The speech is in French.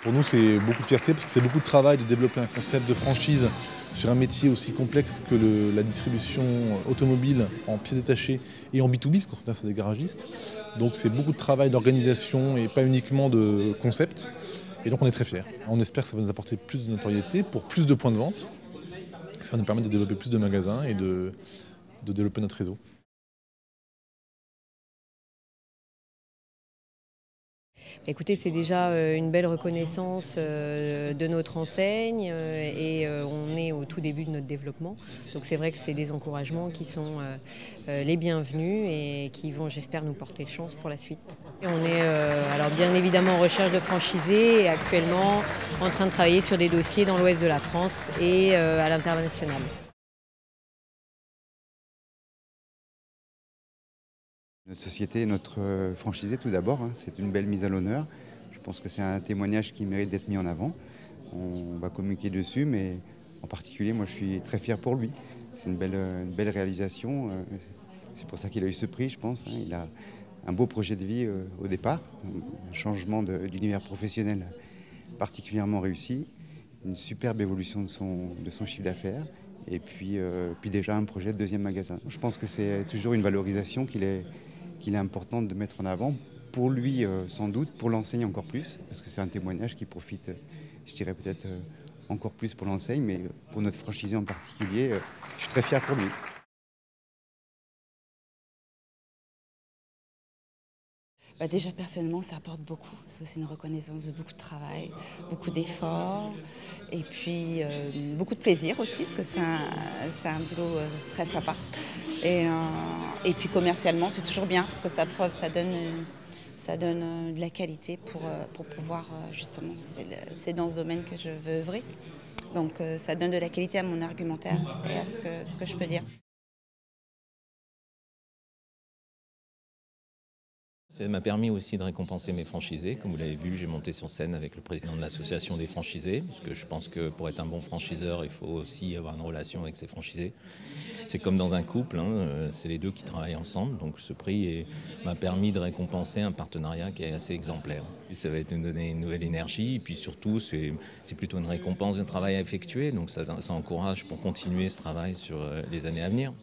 Pour nous, c'est beaucoup de fierté parce que c'est beaucoup de travail de développer un concept de franchise sur un métier aussi complexe que la distribution automobile en pièces détachées et en B2B, parce qu'on s'intéresse à des garagistes. Donc c'est beaucoup de travail d'organisation et pas uniquement de concept. Et donc on est très fiers. On espère que ça va nous apporter plus de notoriété pour plus de points de vente. Ça va nous permettre de développer plus de magasins et de développer notre réseau. Écoutez, c'est déjà une belle reconnaissance de notre enseigne et on est au tout début de notre développement. Donc c'est vrai que c'est des encouragements qui sont les bienvenus et qui vont, j'espère, nous porter chance pour la suite. Et on est alors bien évidemment en recherche de franchisés et actuellement en train de travailler sur des dossiers dans l'ouest de la France et à l'international. Notre société, notre franchisé tout d'abord, c'est une belle mise à l'honneur. Je pense que c'est un témoignage qui mérite d'être mis en avant. On va communiquer dessus, mais en particulier, moi je suis très fier pour lui. C'est une belle réalisation. C'est pour ça qu'il a eu ce prix, je pense. Il a un beau projet de vie au départ, un changement d'univers professionnel particulièrement réussi, une superbe évolution de son chiffre d'affaires. Et puis déjà un projet de deuxième magasin. Je pense que c'est toujours une valorisation qu'il est important de mettre en avant, pour lui sans doute, pour l'enseigne encore plus, parce que c'est un témoignage qui profite, je dirais peut-être encore plus pour l'enseigne, mais pour notre franchisé en particulier, je suis très fier pour lui. Déjà personnellement ça apporte beaucoup, c'est aussi une reconnaissance de beaucoup de travail, beaucoup d'efforts et puis beaucoup de plaisir aussi parce que c'est un boulot très sympa et puis commercialement c'est toujours bien parce que ça preuve, ça donne de la qualité pour pouvoir justement, c'est dans ce domaine que je veux œuvrer, donc ça donne de la qualité à mon argumentaire et à ce que je peux dire. Ça m'a permis aussi de récompenser mes franchisés. Comme vous l'avez vu, j'ai monté sur scène avec le président de l'association des franchisés, parce que je pense que pour être un bon franchiseur, il faut aussi avoir une relation avec ses franchisés. C'est comme dans un couple, c'est les deux qui travaillent ensemble. Donc ce prix m'a permis de récompenser un partenariat qui est assez exemplaire. Et ça va nous donner une nouvelle énergie, et puis surtout, c'est plutôt une récompense d'un travail à effectuer. Donc ça encourage pour continuer ce travail sur les années à venir.